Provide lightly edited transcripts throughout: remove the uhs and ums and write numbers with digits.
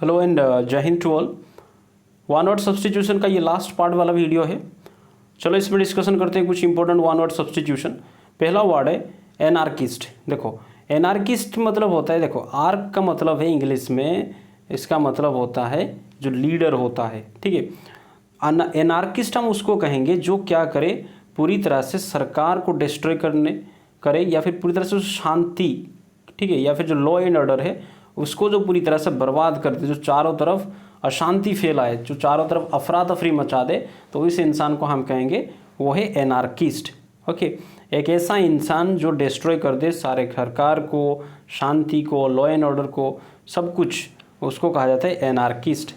Hello and Jai Hind to all. One word substitution का ये last part वाला वीडियो है। चलो इसमें डिस्कशन करते हैं कुछ इंपॉर्टेंट वन वर्ड सब्स्टिट्यूशन। पहला वर्ड है एनार्किस्ट। देखो एनार्किस्ट मतलब होता है, देखो आर्क का मतलब है इंग्लिश में, इसका मतलब होता है जो लीडर होता है, ठीक है। एनार्किस्ट हम उसको कहेंगे जो क्या करे, पूरी तरह से सरकार को डिस्ट्रॉय करे या फिर पूरी तरह से शांति, ठीक है, या फिर जो लॉ एंड ऑर्डर है उसको जो पूरी तरह से बर्बाद कर दे, जो चारों तरफ अशांति फैलाए, जो चारों तरफ अफरा तफरी मचा दे, तो इस इंसान को हम कहेंगे वो है एनार्किस्ट। ओके, एक ऐसा इंसान जो डिस्ट्रॉय कर दे सारे सरकार को, शांति को, लॉ एंड ऑर्डर को, सब कुछ, उसको कहा जाता है एनार्किस्ट।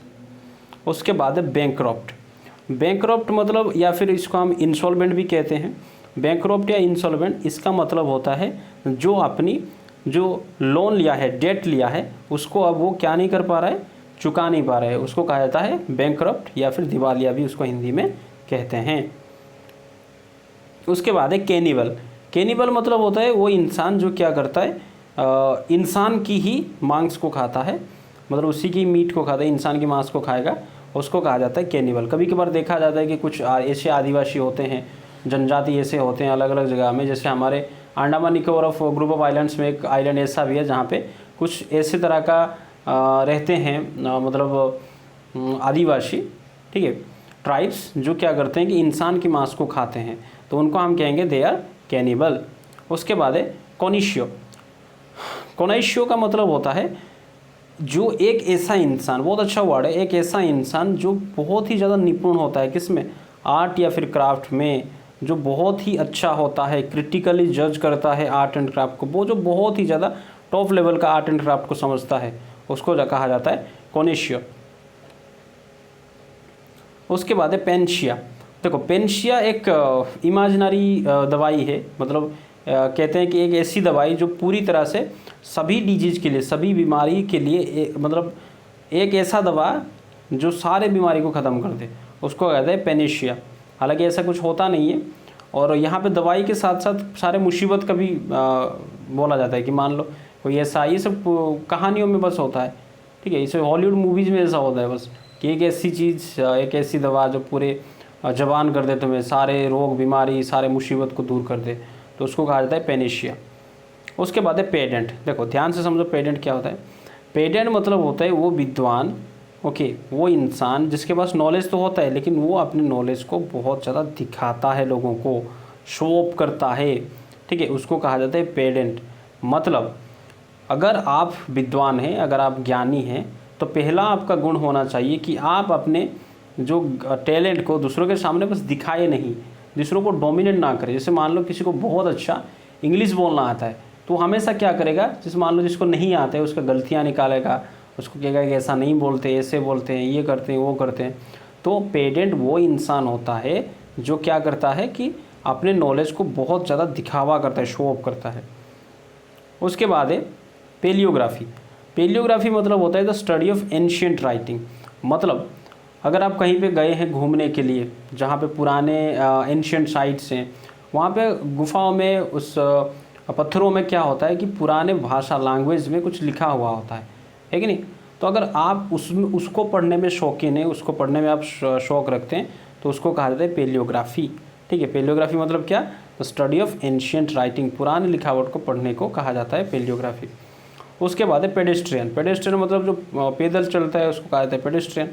उसके बाद है बैंकक्रप्ट। बैंकक्रप्ट मतलब, या फिर इसको हम इंसॉल्वेंट भी कहते हैं। बैंकक्रप्ट या इंसॉल्वेंट, इसका मतलब होता है जो अपनी जो लोन लिया है, डेट लिया है, उसको अब वो क्या नहीं कर पा रहा है, चुका नहीं पा रहा है, उसको कहा जाता है बैंकक्रप्ट या फिर दिवालिया भी उसको हिंदी में कहते हैं। उसके बाद है कैनिबल। कैनिबल मतलब होता है वो इंसान जो क्या करता है, इंसान की ही मांस को खाता है, मतलब उसी की मीट को खाता है, इंसान की मांस को खाएगा, उसको कहा जाता है कैनिबल। कभी कभार देखा जाता है कि कुछ ऐसे आदिवासी होते हैं, जनजाति ऐसे होते हैं अलग अलग जगह में, जैसे हमारे Andaman Nicobar of group of islands में एक आइलैंड ऐसा भी है जहाँ पे कुछ ऐसे तरह का रहते हैं, मतलब आदिवासी, ठीक है, ट्राइब्स, जो क्या करते हैं कि इंसान की मांस को खाते हैं, तो उनको हम कहेंगे दे आर कैनिबल। उसके बाद है कोनिशियो। कोनिशियो का मतलब होता है जो एक ऐसा इंसान, बहुत अच्छा वर्ड है, एक ऐसा इंसान जो बहुत ही ज़्यादा निपुण होता है, किसमें, आर्ट या फिर क्राफ्ट में, जो बहुत ही अच्छा होता है, क्रिटिकली जज करता है आर्ट एंड क्राफ्ट को, वो जो बहुत ही ज़्यादा टॉप लेवल का आर्ट एंड क्राफ्ट को समझता है, उसको कहा जाता है कोनिशियो। उसके बाद है पेंशिया। देखो पेंशिया एक इमेजिनरी दवाई है, मतलब कहते हैं कि एक ऐसी दवाई जो पूरी तरह से सभी डिजीज़ के लिए, सभी बीमारी के लिए मतलब एक ऐसा दवा जो सारे बीमारी को ख़त्म कर दे, उसको कहते हैं पेनिशिया। हालांकि ऐसा कुछ होता नहीं है, और यहाँ पे दवाई के साथ साथ सारे मुसीबत का भी बोला जाता है कि मान लो कोई ऐसा, ये सब कहानियों में बस होता है, ठीक है, इसे हॉलीवुड मूवीज़ में ऐसा होता है बस कि एक ऐसी चीज़, एक ऐसी दवा जो पूरे जवान कर दे तुम्हें, सारे रोग बीमारी सारे मुसीबत को दूर कर दे, तो उसको कहा जाता है पेनिशिया। उसके बाद है पेडेंट। देखो ध्यान से समझो पेडेंट क्या होता है। पेडेंट मतलब होता है वो विद्वान, ओके, वो इंसान जिसके पास नॉलेज तो होता है लेकिन वो अपने नॉलेज को बहुत ज़्यादा दिखाता है, लोगों को शो ऑफ करता है, ठीक है, उसको कहा जाता है पेडेंट। मतलब अगर आप विद्वान हैं, अगर आप ज्ञानी हैं, तो पहला आपका गुण होना चाहिए कि आप अपने जो टैलेंट को दूसरों के सामने बस दिखाए नहीं, दूसरों को डोमिनेट ना करें। जैसे मान लो किसी को बहुत अच्छा इंग्लिश बोलना आता है, तो हमेशा क्या करेगा, जैसे मान लो जिसको नहीं आता है उसका गलतियाँ निकालेगा, उसको कहेगा कि ऐसा नहीं बोलते, ऐसे बोलते हैं, ये करते हैं, वो करते हैं। तो पेडेंट वो इंसान होता है जो क्या करता है कि अपने नॉलेज को बहुत ज़्यादा दिखावा करता है, शो ऑफ करता है। उसके बाद है पेलियोग्राफी। पेलियोग्राफी मतलब होता है the study of ancient writing. मतलब अगर आप कहीं पे गए हैं घूमने के लिए, जहाँ पे पुराने एंशिएंट साइट्स हैं, वहाँ पे गुफाओं में उस पत्थरों में क्या होता है कि पुराने भाषा, लैंग्वेज में कुछ लिखा हुआ होता है कि नहीं। तो अगर आप उसको पढ़ने में शौकीन है, उसको पढ़ने में आप शौक़ रखते हैं, तो उसको कहा जाता है पेलियोग्राफी, ठीक है। पेलियोग्राफी मतलब क्या, the study of ancient writing, पुरानी लिखावट को पढ़ने को कहा जाता है पेलियोग्राफी। उसके बाद है पेडेस्ट्रियन। पेडेस्ट्रियन मतलब जो पैदल चलता है उसको कहा जाता है पेडेस्ट्रियन।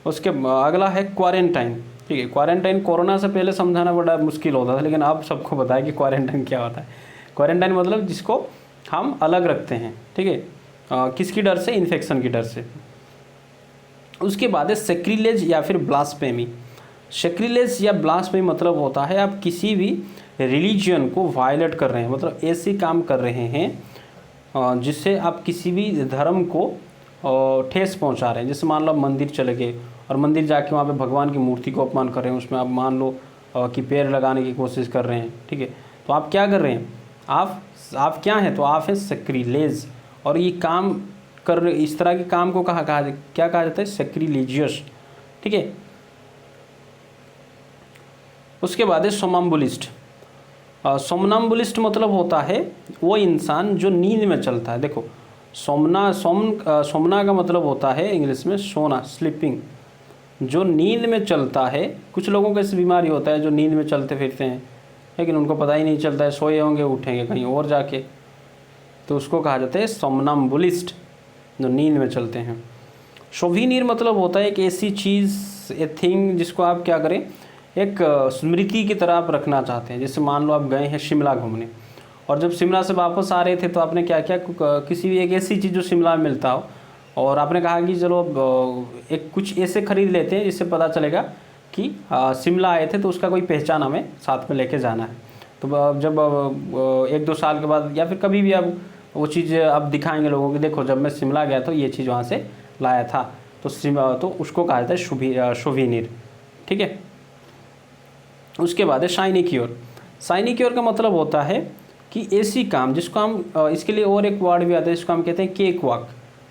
उसके अगला है क्वारंटाइन, ठीक है। क्वारंटाइन कोरोना से पहले समझाना बड़ा मुश्किल होता था, लेकिन अब सबको पता है कि क्वारंटाइन क्या होता है। क्वारंटाइन मतलब जिसको हम अलग रखते हैं, ठीक है, किसकी डर से, इन्फेक्शन की डर से। उसके बाद है सेक्रिलेज या फिर ब्लास्फेमी। सेक्रिलेज या ब्लास्फेमी मतलब होता है आप किसी भी रिलीजन को वायलेट कर रहे हैं, मतलब ऐसे काम कर रहे हैं जिससे आप किसी भी धर्म को ठेस पहुंचा रहे हैं। जैसे मान लो आप मंदिर चले गए और मंदिर जाके वहाँ पे भगवान की मूर्ति को अपमान कर रहे हैं, उसमें आप मान लो कि पैर लगाने की कोशिश कर रहे हैं, ठीक है, तो आप क्या कर रहे हैं, आप क्या हैं, तो आप हैं सेक्रिलेज। और ये काम कर, इस तरह के काम को क्या कहा जाता है, सेक्रिलेजियस, ठीक है। उसके बाद है सोमनाम्बुलिस्ट। सोमनाम्बुलिस्ट मतलब होता है वो इंसान जो नींद में चलता है। देखो सोमना का मतलब होता है इंग्लिश में सोना, स्लीपिंग, जो नींद में चलता है। कुछ लोगों को ऐसी बीमारी होता है जो नींद में चलते फिरते हैं, लेकिन उनको पता ही नहीं चलता है, सोए होंगे उठेंगे कहीं और जाके, तो उसको कहा जाता है सोमनम्बुलिस्ट, जो नींद में चलते हैं। सोविनिर मतलब होता है एक ऐसी चीज़, ए थिंग, जिसको आप क्या करें, एक स्मृति की तरह आप रखना चाहते हैं। जैसे मान लो आप गए हैं शिमला घूमने, और जब शिमला से वापस आ रहे थे तो आपने क्या किया, किसी भी एक ऐसी चीज़ जो शिमला में मिलता हो, और आपने कहा कि चलो एक कुछ ऐसे खरीद लेते हैं जिससे पता चलेगा कि शिमला आए थे, तो उसका कोई पहचान हमें साथ में लेके जाना है। तो जब 1-2 साल के बाद या फिर कभी भी आप वो चीज़ आप दिखाएंगे लोगों को, देखो जब मैं शिमला गया तो ये चीज़ वहाँ से लाया था, तो उसको कहा जाता है सोविनिर, ठीक है। उसके बाद है साइनिक्योर। साइनिक्योर का मतलब होता है कि ऐसी काम जिसको हम इसके लिए और एक वर्ड भी आता है, जिसको हम कहते हैं केक वॉक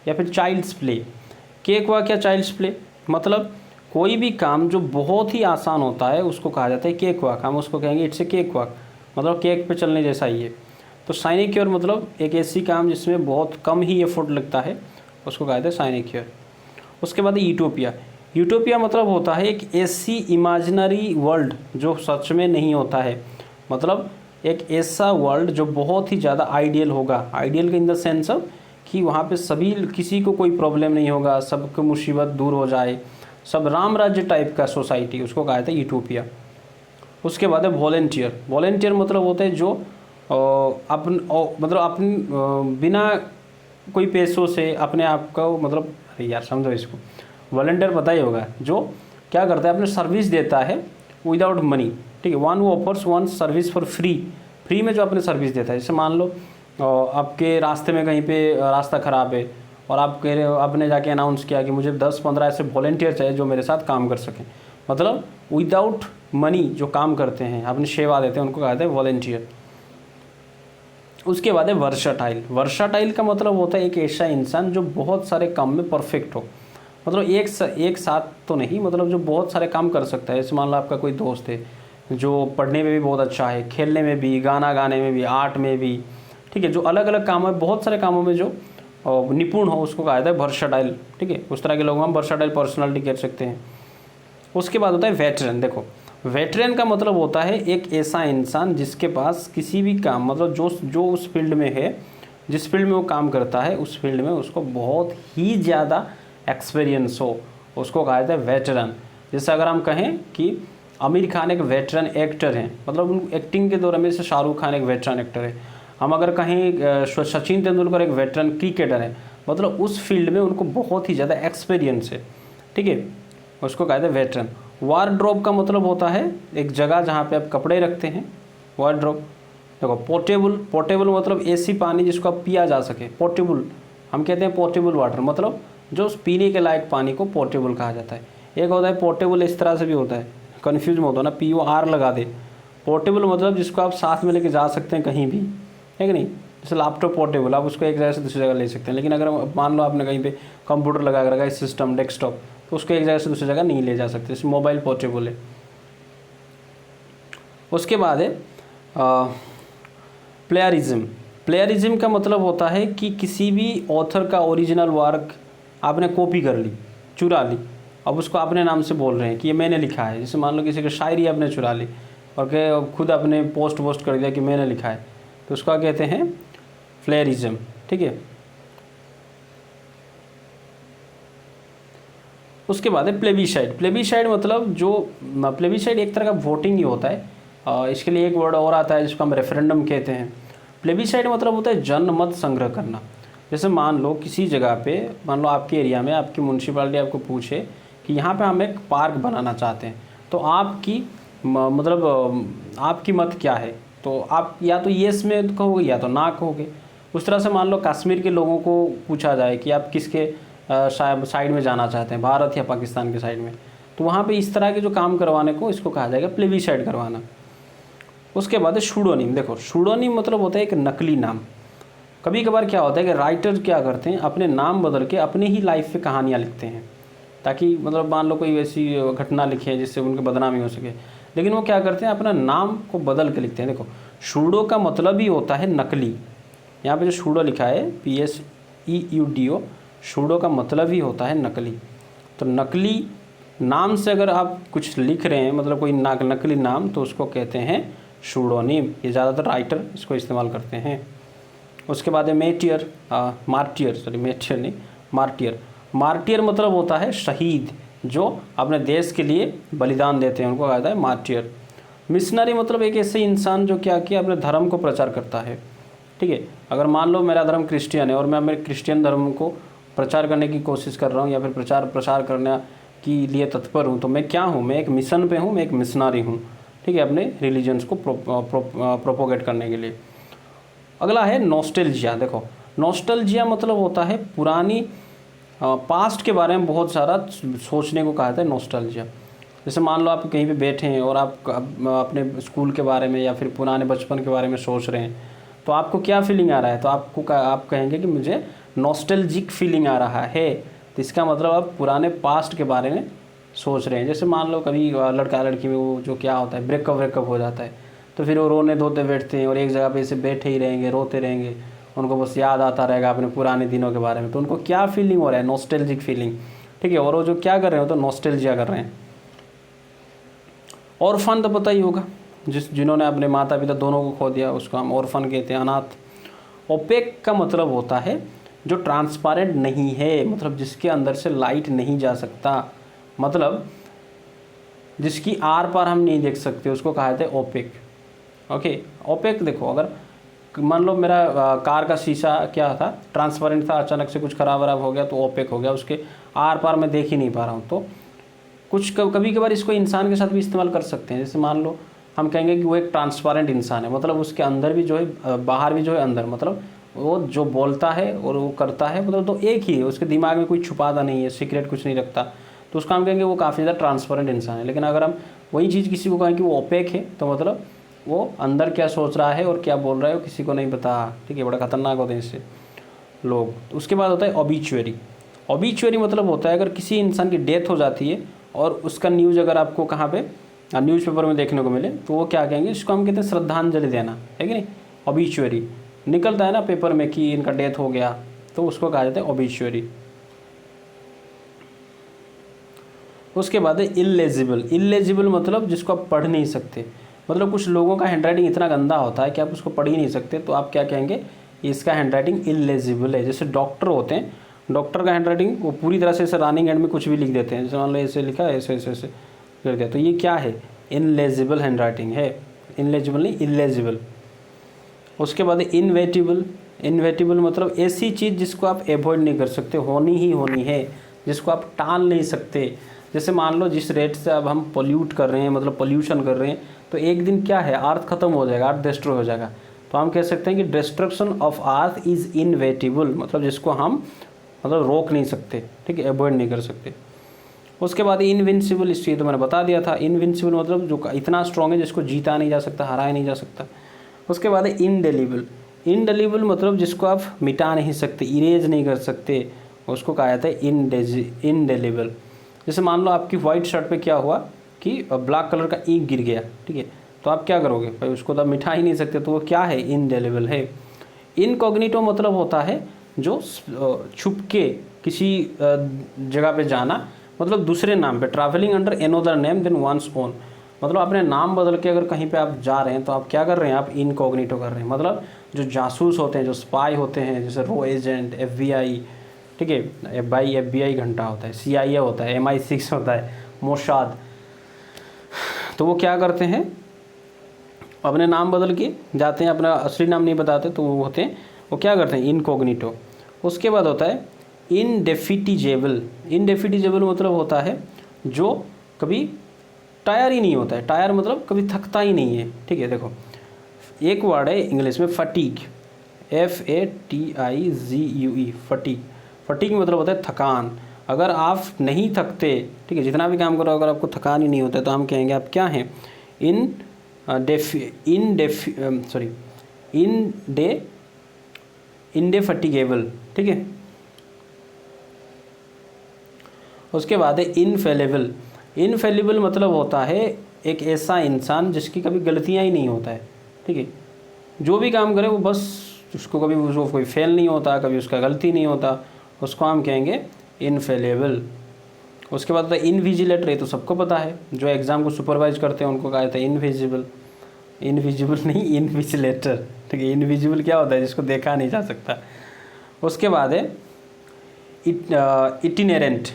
या फिर चाइल्ड्स प्ले। केक वॉक या चाइल्ड्स प्ले मतलब कोई भी काम जो बहुत ही आसान होता है उसको कहा जाता है केक वॉक। हम उसको कहेंगे इट्स ए केक वॉक, मतलब केक पे चलने जैसा ही है। तो साइनिक्योर मतलब एक ऐसी काम जिसमें बहुत कम ही एफर्ट लगता है, उसको कहा जाता है साइनिक्योर। उसके बाद यूटोपिया। यूटोपिया मतलब होता है एक ऐसी इमेजिनरी वर्ल्ड जो सच में नहीं होता है, मतलब एक ऐसा वर्ल्ड जो बहुत ही ज़्यादा आइडियल होगा। Ideal in the sense of कि वहाँ पे सभी, किसी को कोई प्रॉब्लम नहीं होगा, सबको मुसीबत दूर हो जाए, सब राम राज्य टाइप का सोसाइटी, उसको कहा जाता है यूटोपिया। उसके बाद है वॉलेंटियर। वॉलेंटियर मतलब होता है जो अपन बिना कोई पैसों से अपने आप को, मतलब अरे यार समझो इसको, वॉलंटियर पता ही होगा, जो क्या करता है अपने सर्विस देता है विदाउट मनी, ठीक है। One who offers one service for free में जो अपने सर्विस देता है। जैसे मान लो आपके रास्ते में कहीं पे रास्ता ख़राब है और आप कह रहे हो, आपने जाके अनाउंस किया कि मुझे 10-15 ऐसे वॉलंटियर चाहिए जो मेरे साथ काम कर सकें, मतलब विदाउट मनी जो काम करते हैं, अपनी सेवा देते हैं, उनको कहते हैं वॉलंटियर। उसके बाद है वर्साटाइल। वर्साटाइल का मतलब होता है एक ऐसा इंसान जो बहुत सारे काम में परफेक्ट हो, मतलब एक साथ तो नहीं, मतलब जो बहुत सारे काम कर सकता है। जैसे मान लो आपका कोई दोस्त है जो पढ़ने में भी बहुत अच्छा है, खेलने में भी, गाना गाने में भी, आर्ट में भी, ठीक है, जो अलग अलग काम है, बहुत सारे कामों में जो निपुण हो, उसको कहा जाता है वर्साटाइल, ठीक है। उस तरह के लोग हम वर्साटाइल पर्सनालिटी कह सकते हैं। उसके बाद होता है वेटरन। देखो वेटरन का मतलब होता है एक ऐसा इंसान जिसके पास किसी भी काम, मतलब जो उस फील्ड में है, जिस फील्ड में वो काम करता है, उस फील्ड में उसको बहुत ही ज़्यादा एक्सपीरियंस हो, उसको कहा जाता है वेटरन। जैसे अगर हम कहें कि आमिर खान एक वेटरन एक्टर हैं, मतलब उन एक्टिंग के दौरान में, जैसे शाहरुख खान एक वेटरन एक्टर है। हम अगर कहें सचिन तेंदुलकर एक वेटरन क्रिकेटर है, मतलब उस फील्ड में उनको बहुत ही ज़्यादा एक्सपीरियंस है, ठीक है, उसको कहते हैं वेटरन। वार्डरोब का मतलब होता है एक जगह जहाँ पे आप कपड़े रखते हैं, वार्डरोब। देखो पोर्टेबल मतलब ऐसी पानी जिसको आप पिया जा सके, पोर्टेबल हम कहते हैं। पोर्टेबल वाटर मतलब जो पीने के लायक पानी को पोर्टेबल कहा जाता है। एक होता है पोर्टेबल, इस तरह से भी होता है, कन्फ्यूज में होता है ना, POR लगा दे। पोर्टेबल मतलब जिसको आप साथ में लेके जा सकते हैं कहीं भी, है कि नहीं। जैसे लैपटॉप पोर्टेबल, आप उसको एक जगह से दूसरी जगह ले सकते हैं। लेकिन अगर मान लो आपने कहीं पे कंप्यूटर लगा के रखा है, सिस्टम, डेस्कटॉप, तो उसको एक जगह से दूसरी जगह नहीं ले जा सकते। जैसे मोबाइल पोर्टेबल है। उसके बाद है प्लेयरिज्म। प्लेयरिज्म का मतलब होता है कि किसी भी ऑथर का ओरिजिनल वर्क आपने कॉपी कर ली, चुरा ली, अब उसको अपने नाम से बोल रहे हैं कि ये मैंने लिखा है। जैसे मान लो किसी की शायरी आपने चुरा ली और खुद अपने पोस्ट कर दिया कि मैंने लिखा है, तो उसका कहते हैं प्लेयरिज्म, ठीक है। उसके बाद है प्लेबिसाइड। प्लेबिसाइड मतलब जो प्लेबिसाइड एक तरह का वोटिंग ही होता है। इसके लिए एक वर्ड और आता है जिसको हम रेफरेंडम कहते हैं। प्लेबिसाइड मतलब होता है जनमत संग्रह करना। जैसे मान लो किसी जगह पे, मान लो आपके एरिया में आपकी म्यूनसिपालिटी आपको पूछे कि यहाँ पे हम एक पार्क बनाना चाहते हैं, तो आपकी मतलब आपकी मत क्या है, तो आप या तो येस में कहोगे या तो ना कहोगे। उस तरह से मान लो कश्मीर के लोगों को पूछा जाए कि आप किसके साइड में जाना चाहते हैं, भारत या पाकिस्तान के साइड में, तो वहाँ पे इस तरह के जो काम करवाने को इसको कहा जाएगा प्लेबिसाइड करवाना। उसके बाद है शूडोनिम। देखो शूडोनिम मतलब होता है एक नकली नाम। कभी कभार क्या होता है कि राइटर क्या करते हैं, अपने नाम बदल के अपने ही लाइफ पे कहानियाँ लिखते हैं, ताकि मतलब मान लो कोई ऐसी घटना लिखे जिससे उनकी बदनामी हो सके, लेकिन वो क्या करते हैं अपना नाम को बदल के लिखते हैं। देखो शूडो का मतलब ही होता है नकली। यहाँ पे जो शूडो लिखा है SEUDO, सूडो का मतलब ही होता है नकली। तो नकली नाम से अगर आप कुछ लिख रहे हैं, मतलब कोई नकली नाम, तो उसको कहते हैं सूडोनिम। ये ज़्यादातर राइटर इसको इस्तेमाल करते हैं। उसके बाद है मेटियर, मेटियर नहीं, मार्टियर। मार्टियर मतलब होता है शहीद, जो अपने देश के लिए बलिदान देते हैं, उनको कहता है मार्टियर। मिशनरी मतलब एक ऐसे इंसान जो क्या किया, अपने धर्म को प्रचार करता है। ठीक है, अगर मान लो मेरा धर्म क्रिश्चियन है और मैं मेरे क्रिश्चियन धर्म को प्रचार करने की कोशिश कर रहा हूँ या फिर प्रसार करने के लिए तत्पर हूँ, तो मैं क्या हूँ, मैं एक मिशन पे हूँ, मैं एक मिशनरी हूँ। ठीक है, अपने रिलीजन्स को प्रोपोगेट करने के लिए। अगला है नॉस्टैल्जिया। देखो, नॉस्टैल्जिया मतलब होता है पुरानी पास्ट के बारे में बहुत सारा सोचने को कहा जाता है नॉस्टैल्जिया। जैसे मान लो आप कहीं पे बैठे हैं और आप अपने स्कूल के बारे में या फिर पुराने बचपन के बारे में सोच रहे हैं, तो आपको क्या फीलिंग आ रहा है, तो आप कहेंगे कि मुझे नॉस्टैल्जिक फीलिंग आ रहा है। तो इसका मतलब आप पुराने पास्ट के बारे में सोच रहे हैं। जैसे मान लो कभी लड़का लड़की में वो जो क्या होता है, ब्रेकअप हो जाता है, तो फिर वो रोने धोते बैठते हैं और एक जगह पे ऐसे बैठे ही रहेंगे, रोते रहेंगे, उनको बस याद आता रहेगा अपने पुराने दिनों के बारे में। तो उनको क्या फीलिंग हो रहा है, नॉस्टैल्जिक फीलिंग। ठीक है, और वो जो क्या कर रहे हो, तो नॉस्टैल्जिया कर रहे हैं। ऑर्फन तो पता ही होगा, जिन्होंने अपने माता पिता दोनों को खो दिया, उसको हम ऑर्फन कहते हैं, अनाथ। ओपेक का मतलब होता है जो ट्रांसपेरेंट नहीं है, मतलब जिसके अंदर से लाइट नहीं जा सकता, मतलब जिसकी आर पार हम नहीं देख सकते, उसको कहा जाता है ओपेक। ओके, ओपेक देखो, अगर मान लो मेरा कार का शीशा क्या था, ट्रांसपेरेंट था, अचानक से कुछ ख़राब वराब हो गया तो ओपेक हो गया, उसके आर पार मैं देख ही नहीं पा रहा हूँ। तो कुछ कभी कभार इसको इंसान के साथ भी इस्तेमाल कर सकते हैं। जैसे मान लो हम कहेंगे कि वो एक ट्रांसपेरेंट इंसान है, मतलब उसके अंदर भी जो है, बाहर भी जो है, अंदर, मतलब वो जो बोलता है और वो करता है, मतलब तो एक ही है, उसके दिमाग में कोई छुपाता नहीं है, सीक्रेट कुछ नहीं रखता, तो उसका हम कहेंगे वो काफ़ी ज़्यादा ट्रांसपेरेंट इंसान है। लेकिन अगर हम वही चीज़ किसी को कहें कि वो ओपेक है, तो मतलब वो अंदर क्या सोच रहा है और क्या बोल रहा है वो किसी को नहीं पता। ठीक है, बड़ा खतरनाक होते हैं इससे लोग। तो उसके बाद होता है ओबिचुअरी। ओबिचुअरी मतलब होता है अगर किसी इंसान की डेथ हो जाती है और उसका न्यूज़ अगर आपको कहाँ पे न्यूज़पेपर में देखने को मिले, तो वो क्या कहेंगे, इसको हम कहते हैं श्रद्धांजलि देना, है कि नहीं। ओबिचुअरी निकलता है ना पेपर में कि इनका डेथ हो गया, तो उसको कहा जाता है ओबिचुअरी। उसके बाद है इल्लेजिबल। इल्लेजिबल मतलब जिसको आप पढ़ नहीं सकते, मतलब कुछ लोगों का हैंडराइटिंग इतना गंदा होता है कि आप उसको पढ़ ही नहीं सकते, तो आप क्या कहेंगे, इसका हैंडराइटिंग इल्लेजिबल है। जैसे डॉक्टर होते हैं, डॉक्टर का हैंडराइटिंग वो पूरी तरह से ऐसे रनिंग एंड में कुछ भी लिख देते हैं, जैसे मान लो ऐसे लिखा है, ऐसे ऐसे ऐसे कर दिया, तो ये क्या है, इनलेजिबल हैंडराइटिंग है। इनलेजिबल नहीं, इल्लेजिबल। उसके बाद इनवेटिबल। इनवेटिबल मतलब ऐसी चीज़ जिसको आप एवॉइड नहीं कर सकते, होनी ही होनी है, जिसको आप टाल नहीं सकते। जैसे मान लो जिस रेट से अब हम पोल्यूट कर रहे हैं, मतलब पोल्यूशन कर रहे हैं, तो एक दिन क्या है, अर्थ खत्म हो जाएगा, अर्थ डिस्ट्रॉय हो जाएगा। तो हम कह सकते हैं कि डिस्ट्रक्शन ऑफ अर्थ इज़ इनवेटिबल, मतलब जिसको हम मतलब रोक नहीं सकते, ठीक है, एवॉइड नहीं कर सकते। उसके बाद इनविंसिबल, इस चीज़ तो मैंने बता दिया था। इनविंसिबल मतलब जो इतना स्ट्रॉन्ग है जिसको जीता नहीं जा सकता, हराया नहीं जा सकता। उसके बाद है इनडेलीबल। इनडेलीबल मतलब जिसको आप मिटा नहीं सकते, इरेज नहीं कर सकते, उसको कहा जाता है इनडेलीबल। जैसे मान लो आपकी वाइट शर्ट पे क्या हुआ कि ब्लैक कलर का इंक गिर गया, ठीक है, तो आप क्या करोगे भाई, उसको तो मिटा ही नहीं सकते, तो वो क्या है, इनडेलीबल है। इनकॉग्निटो मतलब होता है जो छुप के किसी जगह पे जाना, मतलब दूसरे नाम पे, travelling under another name than one's own, मतलब अपने नाम बदल के अगर कहीं पे आप जा रहे हैं तो आप क्या कर रहे हैं, आप इनकॉग्निटो कर रहे हैं। मतलब जो जासूस होते हैं, जो स्पाई होते हैं, जैसे रो एजेंट, FBI, ठीक है, FBI घंटा होता है, CIA होता है, MI6 होता है, मोसाद, तो वो क्या करते हैं, अपने नाम बदल के जाते हैं, अपना असली नाम नहीं बताते, तो वो होते हैं, वो क्या करते हैं, इनकॉग्निटो। उसके बाद होता है इनडेफिटिजेबल। इनडेफिटिजेबल मतलब होता है जो कभी टायर ही नहीं होता है, टायर मतलब कभी थकता ही नहीं है, ठीक है। देखो एक वर्ड है इंग्लिश में फटीग, FATIGUE, फटीग। फटीग मतलब होता है थकान। अगर आप नहीं थकते, ठीक है, जितना भी काम करो अगर आपको थकान ही नहीं होता है, तो हम कहेंगे आप क्या हैं, इनडेफटिगेबल, ठीक है। उसके बाद है इनफेलेबल। इनफेलिबल मतलब होता है एक ऐसा इंसान जिसकी कभी गलतियां ही नहीं होता है, ठीक है, जो भी काम करे वो बस उसको कभी उसको कोई फेल नहीं होता, कभी उसका गलती नहीं होता, उसको हम कहेंगे इनफेलेबल। उसके बाद होता है इनविजिलेटर, ये तो सबको पता है, जो एग्ज़ाम को सुपरवाइज करते हैं उनको कहा जाता है इनविजिबल। इनविजिबल नहीं, इनविजिलेटर, ठीक है। इनविजिबल क्या होता है? जिसको देखा नहीं जा सकता। उसके बाद है इटिनेरेंट।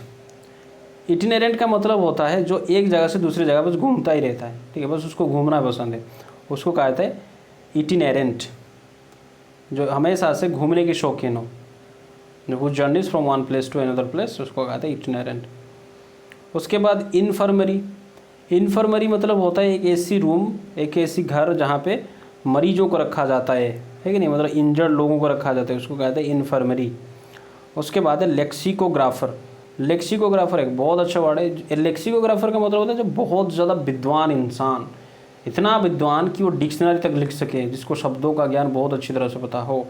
इटिनेरेंट का मतलब होता है जो एक जगह से दूसरी जगह बस घूमता ही रहता है, ठीक है, बस उसको घूमना पसंद है, उसको कहा जाता है इटिनेरेंट। जो हमेशा से घूमने के शौकीन हो, जो journeys from one place to another place, उसको कहते हैं इटिनेरेंट। उसके बाद इन्फर्मरी। इन्फर्मरी मतलब होता है एक ऐसी रूम, एक ऐसी घर जहाँ पे मरीजों को रखा जाता है कि नहीं, मतलब इंजर्ड लोगों को रखा जाता है, उसको कहते हैं इन्फर्मरी। उसके बाद है लेक्सिकोग्राफर। लेक्सिकोग्राफर एक बहुत अच्छा वर्ड है। लेक्सिकोग्राफर का मतलब होता है जो बहुत ज़्यादा विद्वान इंसान, इतना विद्वान कि वो डिक्शनरी तक लिख सके, जिसको शब्दों का ज्ञान बहुत अच्छी तरह से पता हो,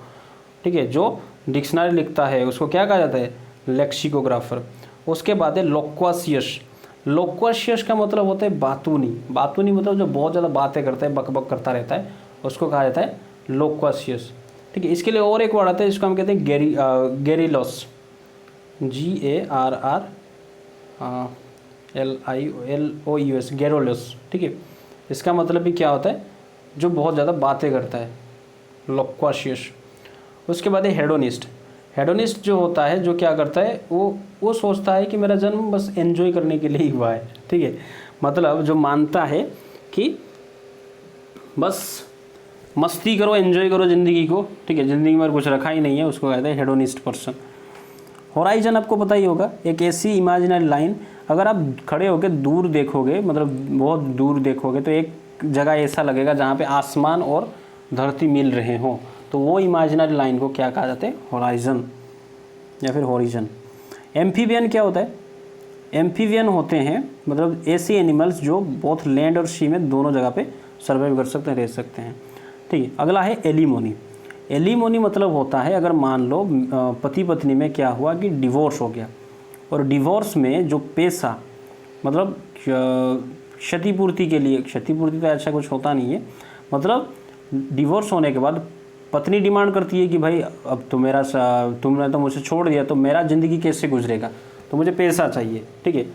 ठीक है, जो डिक्शनरी लिखता है उसको क्या कहा जाता है? लेक्सिकोग्राफर। उसके बाद है लोक्वासियस। लोक्वासियस का मतलब होता है बातूनी। बातूनी मतलब जो बहुत ज़्यादा बातें करता है, बकबक करता रहता है, उसको कहा जाता है लोक्वासियस, ठीक है। इसके लिए और एक वर्ड आता है जिसको हम कहते हैं गेरिलोस, GARRLILOUS, गेरोलोस, ठीक है। इसका मतलब भी क्या होता है? जो बहुत ज़्यादा बातें करता है, लोक्वासियस। उसके बाद है हेडोनिस्ट। हेडोनिस्ट जो होता है, जो क्या करता है, वो सोचता है कि मेरा जन्म बस एंजॉय करने के लिए ही हुआ है, ठीक है, मतलब जो मानता है कि बस मस्ती करो, एंजॉय करो ज़िंदगी को, ठीक है, ज़िंदगी में कुछ रखा ही नहीं है, उसको कहते हैं हेडोनिस्ट पर्सन। होराइजन आपको पता ही होगा, एक ऐसी इमेजिनरी लाइन, अगर आप खड़े होकर दूर देखोगे, मतलब बहुत दूर देखोगे, तो एक जगह ऐसा लगेगा जहाँ पे आसमान और धरती मिल रहे हों, तो वो इमेजिनरी लाइन को क्या कहा जाता है? होराइजन या फिर होरिजन। एम्फीबियन क्या होता है? एम्फीबियन होते हैं मतलब ऐसे एनिमल्स जो बोथ लैंड और सी में दोनों जगह पे सर्वाइव कर सकते हैं, रह सकते हैं, ठीक है। अगला है एलिमोनी। एलिमोनी मतलब होता है अगर मान लो पति पत्नी में क्या हुआ कि डिवोर्स हो गया, और डिवोर्स में जो पैसा, मतलब क्षतिपूर्ति के लिए, क्षतिपूर्ति तो ऐसा कुछ होता नहीं है, मतलब डिवोर्स होने के बाद पत्नी डिमांड करती है कि भाई अब तो तुमने तो मुझे छोड़ दिया, तो मेरा ज़िंदगी कैसे गुजरेगा, तो मुझे पैसा चाहिए, ठीक है,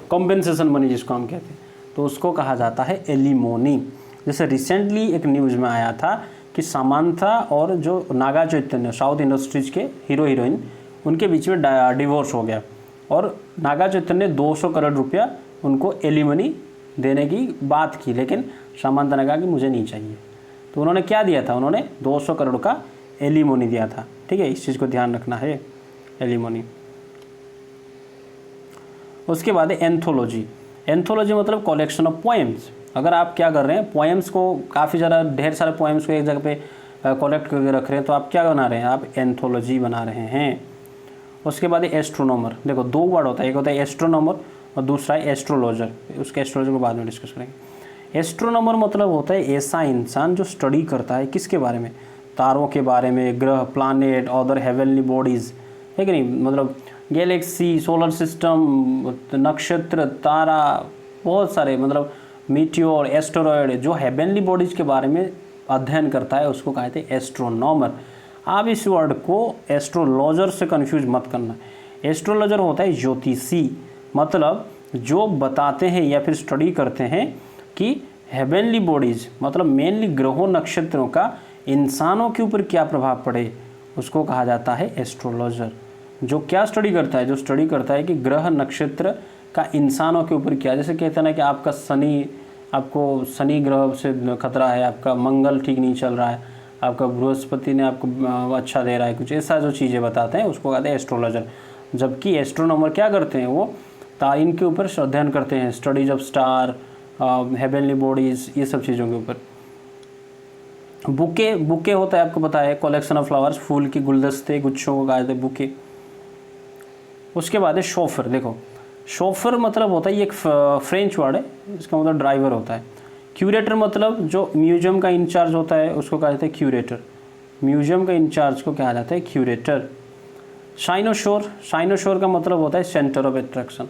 कॉम्पेंसेशन मनी जिसको हम कहते हैं, तो उसको कहा जाता है एलिमोनी। जैसे रिसेंटली एक न्यूज़ में आया था कि सामांथा और जो नागा चैतन्य, साउथ इंडस्ट्रीज के हीरो हीरोइन, उनके बीच में डिवोर्स हो गया, और नागा चैतन्य ने 200 करोड़ रुपया उनको एलिमनी देने की बात की, लेकिन सामांथा ने कहा कि मुझे नहीं चाहिए, तो उन्होंने क्या दिया था? उन्होंने 200 करोड़ का एलिमोनी दिया था, ठीक है, इस चीज़ को ध्यान रखना है, एलिमोनी। उसके बाद है एंथोलॉजी। एंथोलॉजी मतलब कलेक्शन ऑफ पोएम्स। अगर आप क्या कर रहे हैं, पोएम्स को काफ़ी ज़्यादा, ढेर सारे पोएम्स को एक जगह पे कलेक्ट करके रख रहे हैं, तो आप क्या बना रहे हैं? आप एंथोलॉजी बना रहे हैं। उसके बाद है एस्ट्रोनॉमर। देखो दो वर्ड होता है, एक होता है एस्ट्रोनॉमर और दूसरा है एस्ट्रोलॉजर। उसके एस्ट्रोलॉजर को बाद में डिस्कस करेंगे। एस्ट्रोनॉमर मतलब होता है ऐसा इंसान जो स्टडी करता है किसके बारे में? तारों के बारे में, ग्रह, प्लानेट, अदर हेवनली बॉडीज़, है कि नहीं, मतलब गैलेक्सी, सोलर सिस्टम, नक्षत्र, तारा, बहुत सारे, मतलब मीटियोर, एस्टेरॉयड, जो हेवनली बॉडीज़ के बारे में अध्ययन करता है, उसको कहते हैं एस्ट्रोनॉमर। आप इस वर्ड को एस्ट्रोलॉजर से कंफ्यूज मत करना। एस्ट्रोलॉजर होता है ज्योतिषी, मतलब जो बताते हैं या फिर स्टडी करते हैं कि हेवनली बॉडीज़, मतलब मेनली ग्रहों, नक्षत्रों का इंसानों के ऊपर क्या प्रभाव पड़े, उसको कहा जाता है एस्ट्रोलॉजर। जो क्या स्टडी करता है? जो स्टडी करता है कि ग्रह, नक्षत्र का इंसानों के ऊपर क्या, जैसे कहते हैं ना कि आपको शनि ग्रह से खतरा है, आपका मंगल ठीक नहीं चल रहा है, आपका बृहस्पति ने आपको अच्छा दे रहा है, कुछ ऐसा जो चीज़ें बताते हैं उसको कहते हैं एस्ट्रोलॉजर। जबकि एस्ट्रोनॉमर क्या करते हैं? वो इनके ऊपर अध्ययन करते हैं, studies of star, heavenly bodies, ये सब चीज़ों के ऊपर। बुके होता है, आपको पता है, कलेक्शन ऑफ फ्लावर्स, फूल के गुलदस्ते, गुच्छों को कहते हैं बुके। उसके बाद है शोफर। देखो शोफर मतलब होता है, ये एक फ्रेंच वर्ड है, इसका मतलब ड्राइवर होता है। क्यूरेटर मतलब जो म्यूजियम का इंचार्ज होता है उसको कहा जाता है क्यूरेटर। म्यूजियम का इंचार्ज को कहा जाता है क्यूरेटर। साइनोशोर का मतलब होता है सेंटर ऑफ अट्रैक्शन।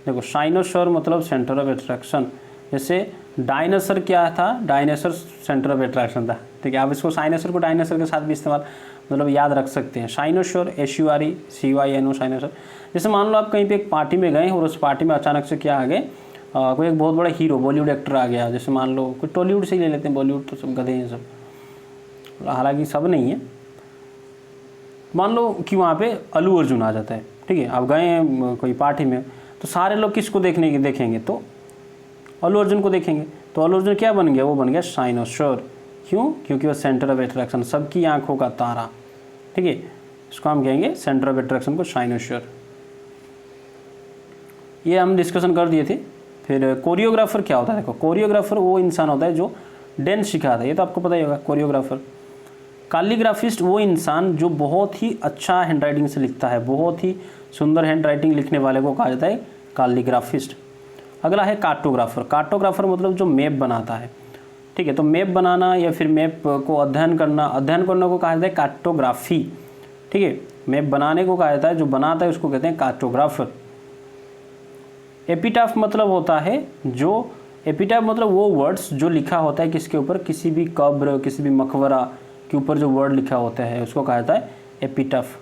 देखो साइनोशोर मतलब सेंटर ऑफ अट्रैक्शन। जैसे डायनासोर क्या था? डायनासोर सेंटर ऑफ अट्रैक्शन था, ठीक है। आप इसको साइनोसर को डायनासोर के साथ भी इस्तेमाल मतलब याद रख सकते हैं। साइनोसोर SURE साइनोसर। जैसे मान लो आप कहीं पे एक पार्टी में गए और उस पार्टी में अचानक से क्या आ गए, कोई एक बहुत बड़ा हीरो बॉलीवुड एक्टर आ गया। जैसे मान लो कोई टॉलीवुड से ही ले लेते हैं, बॉलीवुड तो सब गधे हैं सब, हालांकि सब नहीं है। मान लो कि वहाँ पे अल्लू अर्जुन आ जाता है, ठीक है। आप गए हैं कोई पार्टी में, तो सारे लोग किसको देखेंगे, तो अल्लू अर्जुन को देखेंगे। तो अल्लू अर्जुन क्या बन गया, वो बन गया साइनोसोर। क्यों? क्योंकि वो सेंटर ऑफ अट्रैक्शन, सबकी आंखों का तारा, ठीक है। इसको हम कहेंगे सेंटर ऑफ अट्रैक्शन को साइनोसोर। ये हम डिस्कशन कर दिए थे। फिर कोरियोग्राफर क्या होता है? देखो, कोरियोग्राफर वो इंसान होता है जो डांस सिखाता है, ये तो आपको पता ही होगा कोरियोग्राफर। कैलीग्राफिस्ट वो इंसान जो बहुत ही अच्छा हैंड राइटिंग से लिखता है, बहुत ही सुंदर हैंड राइटिंग लिखने वाले को कहा जाता है कैलीग्राफिस्ट। अगला है कार्टोग्राफर। कार्टोग्राफर मतलब जो मैप बनाता है, ठीक है। तो मैप बनाना या फिर मैप को अध्ययन करने को कहा जाता है कार्टोग्राफी, ठीक है। मैप बनाने को कहा जाता है, जो बनाता है उसको कहते हैं कार्टोग्राफर। एपिटाफ मतलब होता है जो, एपिटाफ मतलब वो वर्ड्स जो लिखा होता है किसके ऊपर, किसी भी कब्र, किसी भी मकबरा के ऊपर जो वर्ड लिखा होता है उसको कहा जाता है एपिटाफ।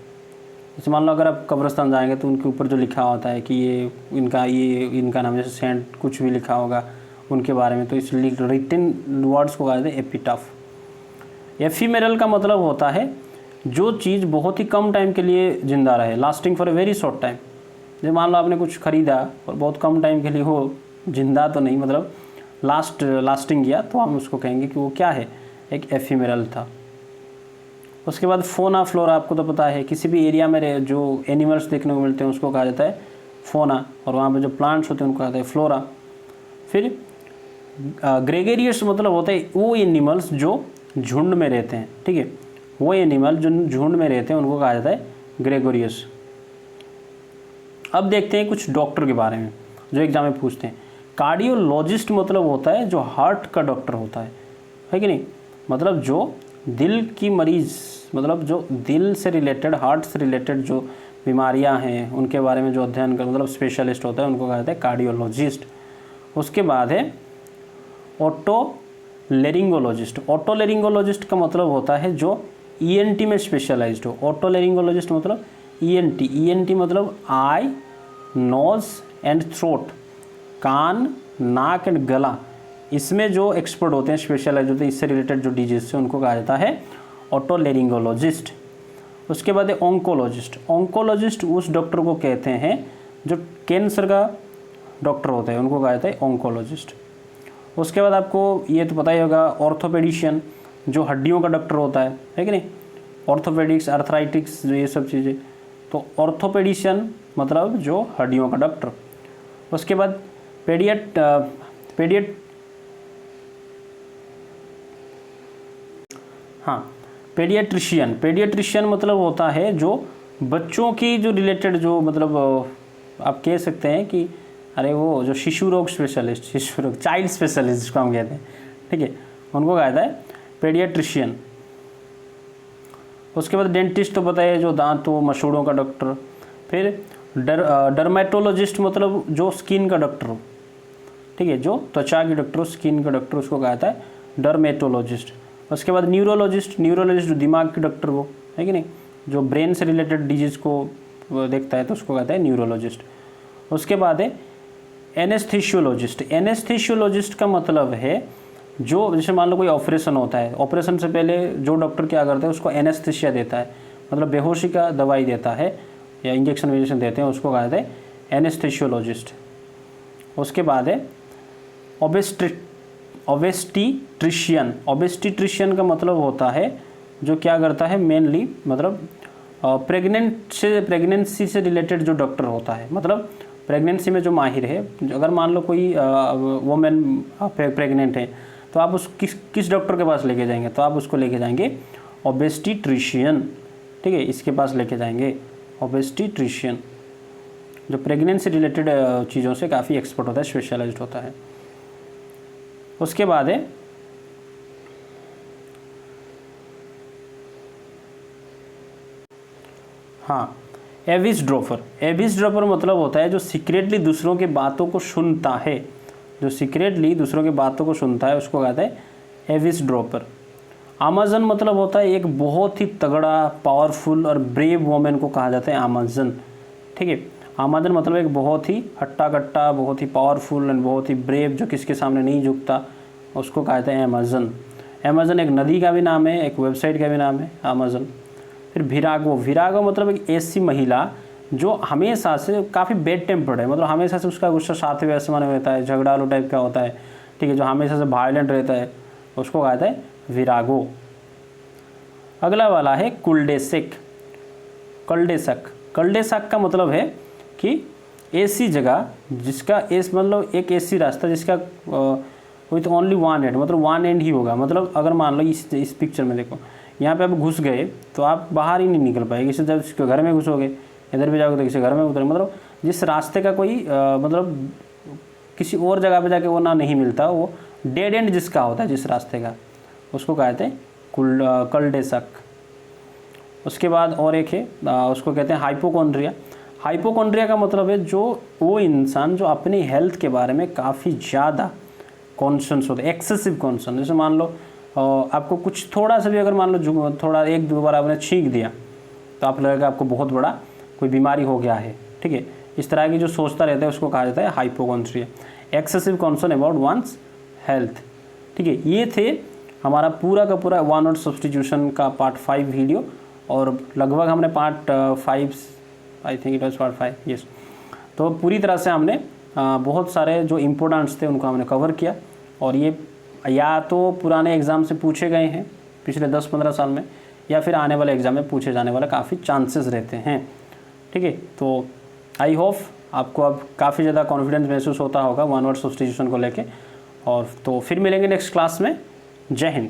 जैसे मान लो अगर आप कब्रिस्तान जाएंगे तो उनके ऊपर जो लिखा होता है कि ये इनका नाम, जैसे सेंट कुछ भी लिखा होगा उनके बारे में, तो इस रिटन वर्ड्स को कहा जाता है एपिटाफ। एफीमेरल का मतलब होता है जो चीज़ बहुत ही कम टाइम के लिए जिंदा रहे, lasting for a very short time. जैसे मान लो आपने कुछ ख़रीदा और बहुत कम टाइम के लिए हो जिंदा तो नहीं, मतलब लास्टिंग किया, तो हम उसको कहेंगे कि वो क्या है, एक एफीमेरल था। उसके बाद फोना फ्लोरा, आपको तो पता है किसी भी एरिया में जो एनिमल्स देखने को मिलते हैं उसको कहा जाता है फोना, और वहाँ पे जो प्लांट्स होते हैं उनको कहा जाता है फ्लोरा। फिर ग्रेगेरियस मतलब होता है वो एनिमल्स जो झुंड में रहते हैं, ठीक है। वो एनिमल जो झुंड में रहते हैं उनको कहा जाता है ग्रेगोरियस। अब देखते हैं कुछ डॉक्टर के बारे में जो एग्जाम में पूछते हैं। कार्डियोलॉजिस्ट मतलब होता है जो हार्ट का डॉक्टर होता है कि नहीं, मतलब जो दिल की मरीज़, मतलब जो दिल से रिलेटेड, हार्ट से रिलेटेड जो बीमारियां हैं उनके बारे में जो अध्ययन कर, मतलब स्पेशलिस्ट होता है, उनको कहा जाता है कार्डियोलॉजिस्ट। उसके बाद है ओटोलेरिंगोलॉजिस्ट। ओटोलेरिंगोलॉजिस्ट का मतलब होता है जो ENT में स्पेशलाइज्ड हो। ओटोलेरिंगोलॉजिस्ट मतलब ENT मतलब आई, नोज एंड थ्रोट, कान, नाक एंड गला, इसमें जो एक्सपर्ट होते हैं, स्पेशलाइज होते हैं, इससे रिलेटेड जो डिजीज से, उनको कहा जाता है ओटोलेरिंगोलॉजिस्ट। उसके बाद है ऑन्कोलॉजिस्ट। ऑन्कोलॉजिस्ट उस डॉक्टर को कहते हैं जो कैंसर का डॉक्टर होता है, उनको कहा जाता है ऑन्कोलॉजिस्ट। उसके बाद आपको ये तो पता ही होगा ऑर्थोपेडिशियन, जो हड्डियों का डॉक्टर होता है कि नहीं, ऑर्थोपेडिक्स, आर्थराइटिक्स, जो ये सब चीज़ें, तो ऑर्थोपेडिशियन मतलब जो हड्डियों का डॉक्टर। उसके बाद पेडियाट्रिशियन। पेडियाट्रिशियन मतलब होता है जो बच्चों की जो रिलेटेड, जो मतलब आप कह सकते हैं कि अरे वो जो शिशु रोग स्पेशलिस्ट, शिशु रोग चाइल्ड स्पेशलिस्ट जिसको हम कहते हैं, ठीक है, उनको कहा जाता है पेडियाट्रिशियन। उसके बाद डेंटिस्ट तो पता है जो दांतों मसूड़ों का डॉक्टर। फिर डर्मेटोलॉजिस्ट मतलब जो स्किन का डॉक्टर हो, ठीक है, जो त्वचा की डॉक्टर हो, स्किन का डॉक्टर, उसको कहा जाता है डर्मेटोलॉजिस्ट। उसके बाद न्यूरोलॉजिस्ट जो दिमाग के डॉक्टर हो, है कि नहीं, जो ब्रेन से रिलेटेड डिजीज़ को देखता है, तो उसको कहता है न्यूरोलॉजिस्ट। उसके बाद है एनेस्थीसियोलॉजिस्ट। एनेस्थीसियोलॉजिस्ट का मतलब है जो, जैसे मान लो कोई ऑपरेशन होता है, ऑपरेशन से पहले जो डॉक्टर क्या करता है उसको एनेस्थीसिया देता है, मतलब बेहोशी का दवाई देता है या इंजेक्शन विजेक्शन देते हैं, उसको कहा जाता है एनेस्थीसियोलॉजिस्ट। उसके बाद है ओबेस्टीट्रिशियन। ओबेस्टीट्रिशियन का मतलब होता है जो क्या करता है, मेनली मतलब प्रेगनेंसी से रिलेटेड जो डॉक्टर होता है, मतलब प्रेगनेंसी में जो माहिर है। अगर मान लो कोई वोमेन प्रेग्नेंट है तो आप उस किस डॉक्टर के पास लेके जाएंगे, तो आप उसको लेके जाएंगे ओबेस्टीट्रिशियन, ठीक है, इसके पास लेके जाएंगे ओबेस्टीट्रिशियन, जो प्रेगनेंसी से रिलेटेड चीज़ों से काफ़ी एक्सपर्ट होता है, स्पेशलाइज्ड होता है। उसके बाद है एविसड्रॉपर। एविसड्रॉपर मतलब होता है जो सीक्रेटली दूसरों के बातों को सुनता है, जो सीक्रेटली दूसरों के बातों को सुनता है, उसको कहते हैं एविसड्रॉपर। अमेजन मतलब होता है एक बहुत ही तगड़ा, पावरफुल और ब्रेव वुमेन को कहा जाता है अमेजन। ठीक है, अमेजन मतलब एक बहुत ही हट्टा कट्टा, बहुत ही पावरफुल एंड बहुत ही ब्रेव, जो किसके सामने नहीं झुकता, उसको कहा जाता है अमेजन। अमेजन एक नदी का भी नाम है, एक वेबसाइट का भी नाम है अमेजन। फिर विरागो, विरागो मतलब एक ऐसी महिला जो हमेशा से काफ़ी बेड टेम्पर्ड है, मतलब हमेशा से उसका गुस्सा सातवें आसमान में रहता है, झगड़ालू टाइप का होता है। ठीक है, जो हमेशा से वायलेंट रहता है, उसको कहा जाता है विरागो। अगला वाला है कुलडेसेक, कल्डेसक। कल्डेसक का मतलब है कि ऐसी जगह जिसका एस मतलब एक ऐसी रास्ता जिसका विथ ओनली वन एंड, मतलब वन एंड ही होगा। मतलब अगर मान लो इस पिक्चर में देखो, यहाँ पे आप घुस गए तो आप बाहर ही नहीं निकल पाए, किसी जब घर में घुसोगे, इधर भी जाओगे तो किसी घर में उतरे, मतलब जिस रास्ते का कोई मतलब किसी और जगह पे जाके वो ना नहीं मिलता, वो डेड एंड जिसका होता है जिस रास्ते का, उसको कहते हैं कल्डेसक। उसके बाद और एक है उसको कहते हैं हाइपोकॉन्ड्रिया। हाइपोकॉन्ड्रिया का मतलब है जो वो इंसान जो अपनी हेल्थ के बारे में काफ़ी ज़्यादा कॉन्शंस होता है, एक्सेसिव कॉन्शन। जैसे मान लो आपको कुछ थोड़ा सा भी अगर मान लो थोड़ा एक दो बार आपने छींक दिया तो आप लगेगा आपको बहुत बड़ा कोई बीमारी हो गया है। ठीक है, इस तरह की जो सोचता रहता है उसको कहा जाता है hypochondria, excessive concern about one's health. ठीक है, ये थे हमारा पूरा का पूरा वन वर्ड सब्स्टिट्यूशन का पार्ट 5 वीडियो, और लगभग हमने part 5 I think it was part 5 yes. तो पूरी तरह से हमने बहुत सारे जो इम्पोर्टेंट्स थे उनको हमने कवर किया, और ये या तो पुराने एग्ज़ाम से पूछे गए हैं पिछले 10-15 साल में, या फिर आने वाले एग्ज़ाम में पूछे जाने वाला काफ़ी चांसेस रहते हैं। ठीक है, तो आई होप आपको अब काफ़ी ज़्यादा कॉन्फिडेंस महसूस होता होगा वन वर्ड सब्स्टिट्यूशन को लेके। और तो फिर मिलेंगे नेक्स्ट क्लास में। जय हिंद।